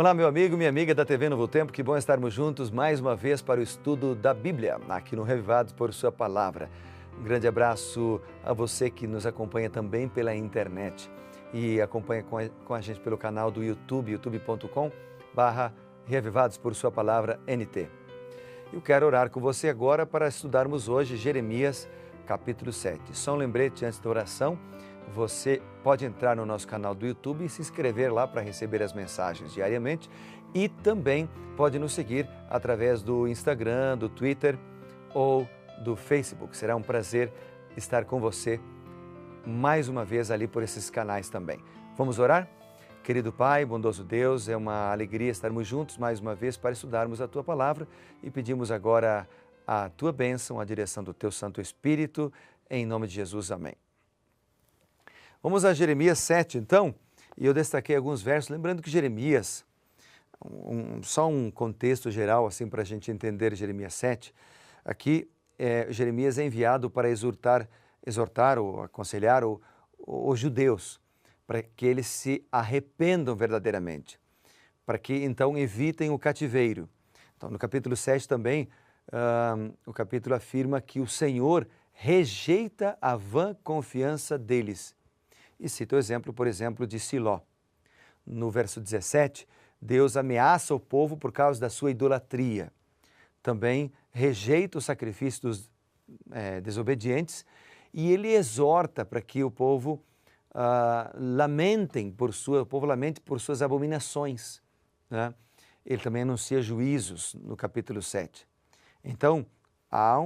Olá, meu amigo, minha amiga da TV Novo Tempo, que bom estarmos juntos mais uma vez para o estudo da Bíblia, aqui no Revivados por Sua Palavra. Um grande abraço a você que nos acompanha também pela internet e acompanha com a gente pelo canal do YouTube, youtube.com/Revivados por Sua Palavra NT. Eu quero orar com você agora para estudarmos hoje Jeremias capítulo 7. Só um lembrete antes da oração. Você pode entrar no nosso canal do YouTube e se inscrever lá para receber as mensagens diariamente e também pode nos seguir através do Instagram, do Twitter ou do Facebook. Será um prazer estar com você mais uma vez ali por esses canais também. Vamos orar? Querido Pai, bondoso Deus, é uma alegria estarmos juntos mais uma vez para estudarmos a Tua Palavra e pedimos agora a Tua bênção, a direção do Teu Santo Espírito, em nome de Jesus, amém. Vamos a Jeremias 7, então, e eu destaquei alguns versos, lembrando que Jeremias, só um contexto geral, assim, para a gente entender Jeremias 7, aqui Jeremias é enviado para exortar ou aconselhar os judeus, para que eles se arrependam verdadeiramente, para que então evitem o cativeiro. Então, no capítulo 7 também, o capítulo afirma que o Senhor rejeita a vã confiança deles. E cita o exemplo, por exemplo, de Siló. No verso 17, Deus ameaça o povo por causa da sua idolatria. Também rejeita o sacrifício dos desobedientes e ele exorta para que o povo lamente por suas abominações, né? Ele também anuncia juízos no capítulo 7. Então, há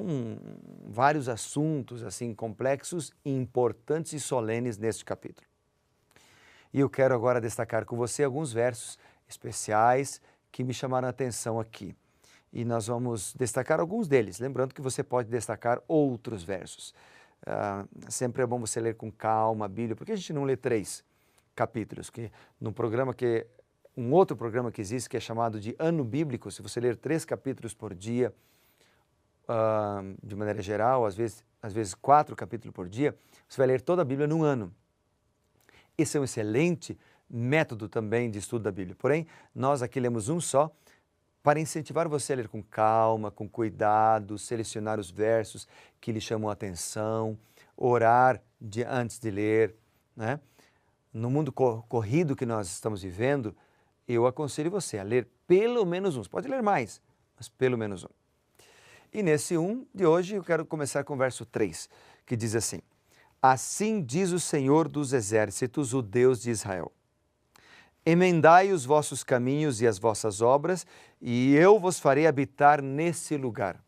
vários assuntos assim complexos, importantes e solenes neste capítulo. E eu quero agora destacar com você alguns versos especiais que me chamaram a atenção aqui. E nós vamos destacar alguns deles, lembrando que você pode destacar outros versos. Sempre é bom você ler com calma a Bíblia, porque a gente não lê 3 capítulos, que um outro programa que existe que é chamado de Ano Bíblico, se você ler 3 capítulos por dia, de maneira geral, às vezes 4 capítulos por dia, você vai ler toda a Bíblia num ano. Esse é um excelente método também de estudo da Bíblia. Porém, nós aqui lemos um só para incentivar você a ler com calma, com cuidado, selecionar os versos que lhe chamam a atenção, orar antes de ler, né? No mundo corrido que nós estamos vivendo, eu aconselho você a ler pelo menos um. Você pode ler mais, mas pelo menos um. E nesse de hoje eu quero começar com o verso 3, que diz assim: Assim diz o Senhor dos Exércitos, o Deus de Israel. Emendai os vossos caminhos e as vossas obras, e eu vos farei habitar nesse lugar.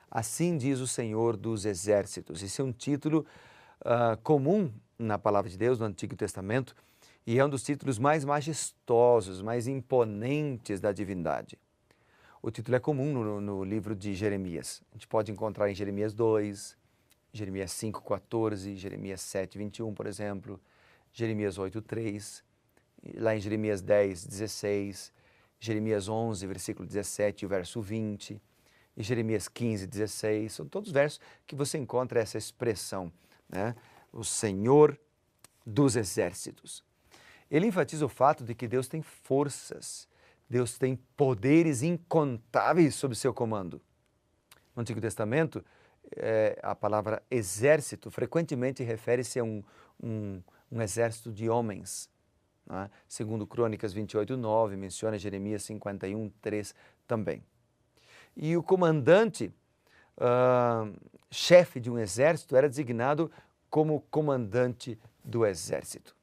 Assim diz o Senhor dos Exércitos. Esse é um título comum na Palavra de Deus, no Antigo Testamento, e é um dos títulos mais majestosos, mais imponentes da divindade. O título é comum no livro de Jeremias. A gente pode encontrar em Jeremias 2, Jeremias 5:14, Jeremias 7:21, por exemplo, Jeremias 8:3, lá em Jeremias 10:16, Jeremias 11, versículo 17 e o verso 20, e Jeremias 15:16. São todos versos que você encontra essa expressão, né? O Senhor dos Exércitos. Ele enfatiza o fato de que Deus tem forças, Deus tem poderes incontáveis sob seu comando. No Antigo Testamento, a palavra exército frequentemente refere-se a um exército de homens, né? Segundo Crônicas 28:9, menciona Jeremias 51:3 também. E o comandante, chefe de um exército, era designado como comandante do exército.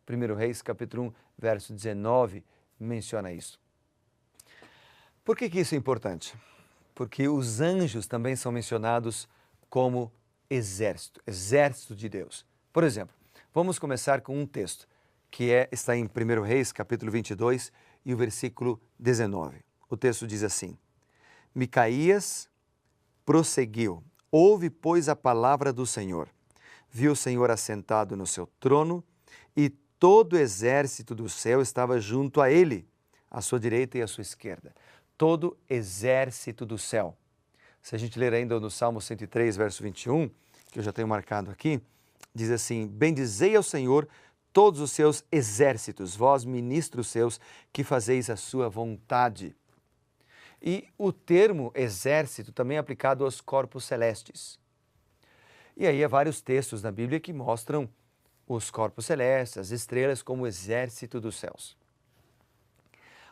1 Reis, capítulo 1, verso 19, menciona isso. Por que isso é importante? Porque os anjos também são mencionados como exército de Deus. Por exemplo, vamos começar com um texto que está em 1 Reis, capítulo 22 e o versículo 19. O texto diz assim: Micaías prosseguiu: Ouve, pois, a palavra do Senhor. Viu o Senhor assentado no seu trono e todo o exército do céu estava junto a ele, à sua direita e à sua esquerda. Todo exército do céu. Se a gente ler ainda no Salmo 103, verso 21, que eu já tenho marcado aqui, diz assim: Bendizei ao Senhor todos os seus exércitos, vós ministros seus, que fazeis a sua vontade. E o termo exército também é aplicado aos corpos celestes. E aí há vários textos na Bíblia que mostram os corpos celestes, as estrelas, como o exército dos céus.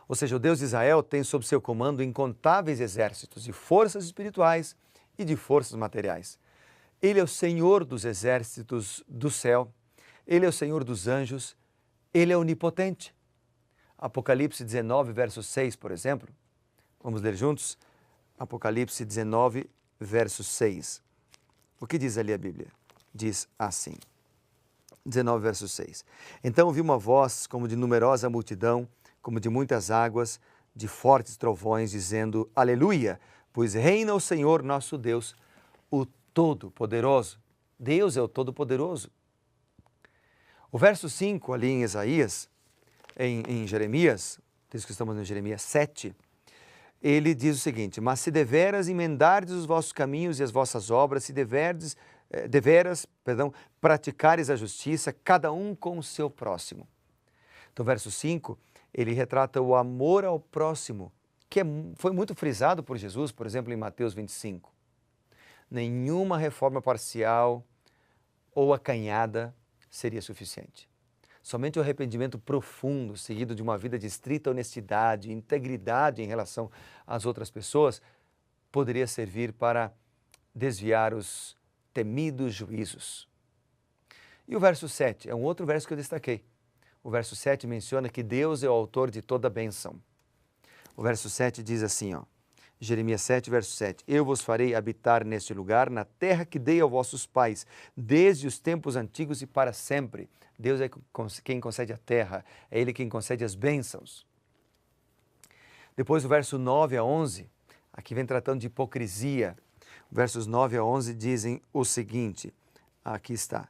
Ou seja, o Deus de Israel tem sob seu comando incontáveis exércitos de forças espirituais e de forças materiais. Ele é o Senhor dos exércitos do céu, Ele é o Senhor dos anjos, Ele é onipotente. Apocalipse 19, verso 6, por exemplo. Vamos ler juntos? Apocalipse 19, verso 6. O que diz ali a Bíblia? Diz assim, 19, verso 6. Então ouvi uma voz como de numerosa multidão, como de muitas águas, de fortes trovões, dizendo, Aleluia, pois reina o Senhor nosso Deus, o Todo-Poderoso. Deus é o Todo-Poderoso. O verso 5, ali em Isaías, em Jeremias, diz que estamos em Jeremias 7, ele diz o seguinte, mas se deveras emendardes os vossos caminhos e as vossas obras, se deveras, praticares a justiça, cada um com o seu próximo. Então, verso 5, ele retrata o amor ao próximo, que foi muito frisado por Jesus, por exemplo, em Mateus 25. Nenhuma reforma parcial ou acanhada seria suficiente. Somente o arrependimento profundo, seguido de uma vida de estrita honestidade e integridade em relação às outras pessoas, poderia servir para desviar os temidos juízos. E o verso 7 é um outro verso que eu destaquei. O verso 7 menciona que Deus é o autor de toda bênção. O verso 7 diz assim, Jeremias 7, verso 7. Eu vos farei habitar neste lugar, na terra que dei aos vossos pais, desde os tempos antigos e para sempre. Deus é quem concede a terra, é Ele quem concede as bênçãos. Depois o verso 9 a 11, aqui vem tratando de hipocrisia. Versos 9 a 11 dizem o seguinte, aqui está.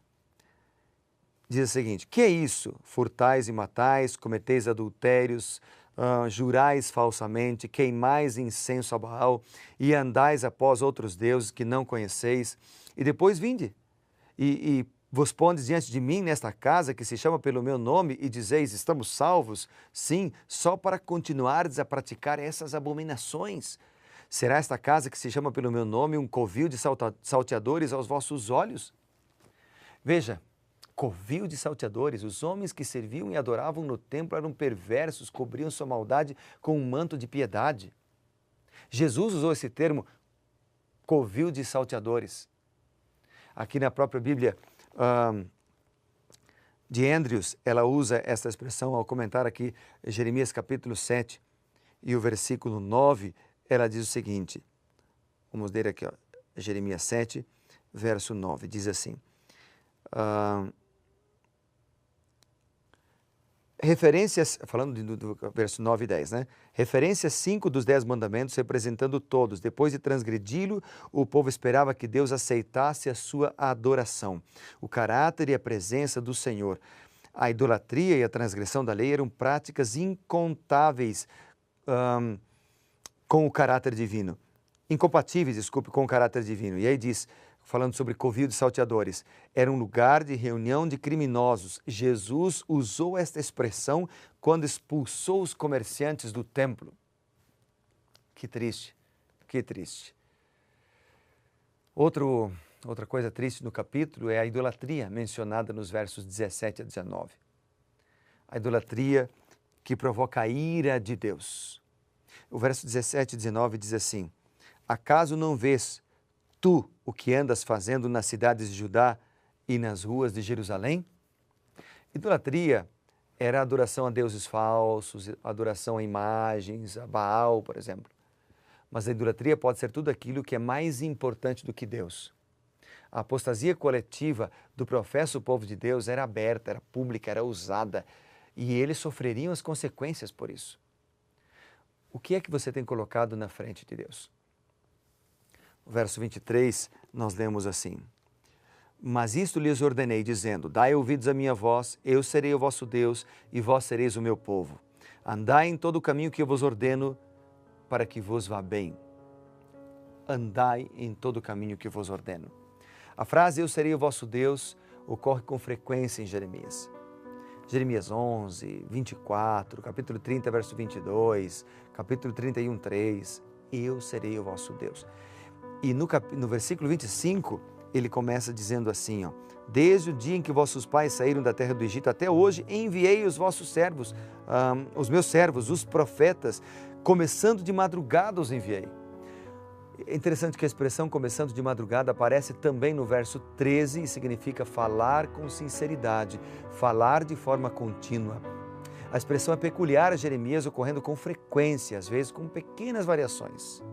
Diz o seguinte, que é isso? Furtais e matais, cometeis adultérios, jurais falsamente, queimais incenso a Baal e andais após outros deuses que não conheceis. E depois vinde e vos pondes diante de mim nesta casa que se chama pelo meu nome e dizeis, estamos salvos? Sim, só para continuardes a praticar essas abominações. Será esta casa que se chama pelo meu nome um covil de salteadores aos vossos olhos? Veja, covil de salteadores, os homens que serviam e adoravam no templo eram perversos, cobriam sua maldade com um manto de piedade. Jesus usou esse termo, covil de salteadores. Aqui na própria Bíblia de Andrews, ela usa essa expressão ao comentar aqui Jeremias capítulo 7 e o versículo 9, ela diz o seguinte, vamos ler aqui, Jeremias 7, verso 9, diz assim, referências, falando do verso 9 e 10, né? Referências 5 dos 10 mandamentos representando todos. Depois de transgredi-lo, o povo esperava que Deus aceitasse a sua adoração, o caráter e a presença do Senhor. A idolatria e a transgressão da lei eram práticas incontáveis com o caráter divino. Incompatíveis, desculpe, com o caráter divino. E aí diz, falando sobre covil de salteadores, era um lugar de reunião de criminosos. Jesus usou esta expressão quando expulsou os comerciantes do templo. Que triste, que triste. Outra coisa triste no capítulo é a idolatria mencionada nos versos 17 a 19. A idolatria que provoca a ira de Deus. O verso 17 e 19 diz assim, acaso não vês tu o que andas fazendo nas cidades de Judá e nas ruas de Jerusalém? Idolatria era a adoração a deuses falsos, adoração a imagens, a Baal, por exemplo. Mas a idolatria pode ser tudo aquilo que é mais importante do que Deus. A apostasia coletiva do professo povo de Deus era aberta, era pública, era ousada, e eles sofreriam as consequências por isso. O que é que você tem colocado na frente de Deus? O verso 23, nós lemos assim, mas isto lhes ordenei, dizendo, dai ouvidos à minha voz, eu serei o vosso Deus, e vós sereis o meu povo. Andai em todo o caminho que eu vos ordeno, para que vos vá bem. Andai em todo o caminho que vos ordeno. A frase, eu serei o vosso Deus, ocorre com frequência em Jeremias. Jeremias 11, 24, capítulo 30, verso 22, capítulo 31, 3, eu serei o vosso Deus. E no versículo 25, ele começa dizendo assim, ó, desde o dia em que vossos pais saíram da terra do Egito até hoje, enviei os vossos servos, os meus servos, os profetas, começando de madrugada os enviei. É interessante que a expressão começando de madrugada aparece também no verso 13 e significa falar com sinceridade, falar de forma contínua. A expressão é peculiar a Jeremias, ocorrendo com frequência, às vezes com pequenas variações.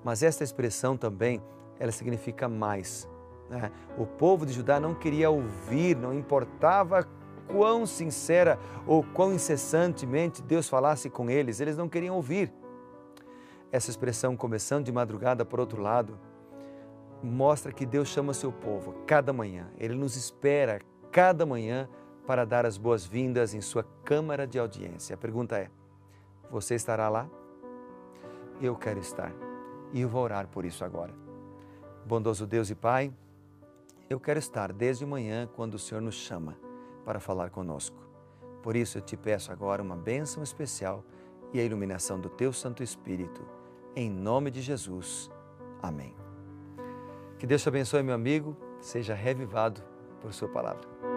Mas esta expressão também, ela significa mais. Né? O povo de Judá não queria ouvir, não importava quão sincera ou quão incessantemente Deus falasse com eles, eles não queriam ouvir. Essa expressão, começando de madrugada, por outro lado, mostra que Deus chama seu povo cada manhã. Ele nos espera cada manhã para dar as boas-vindas em sua câmara de audiência. A pergunta é, você estará lá? Eu quero estar e eu vou orar por isso agora. Bondoso Deus e Pai, eu quero estar desde manhã quando o Senhor nos chama para falar conosco. Por isso eu te peço agora uma bênção especial e a iluminação do Teu Santo Espírito. Em nome de Jesus. Amém. Que Deus te abençoe, meu amigo. Seja revivado por sua palavra.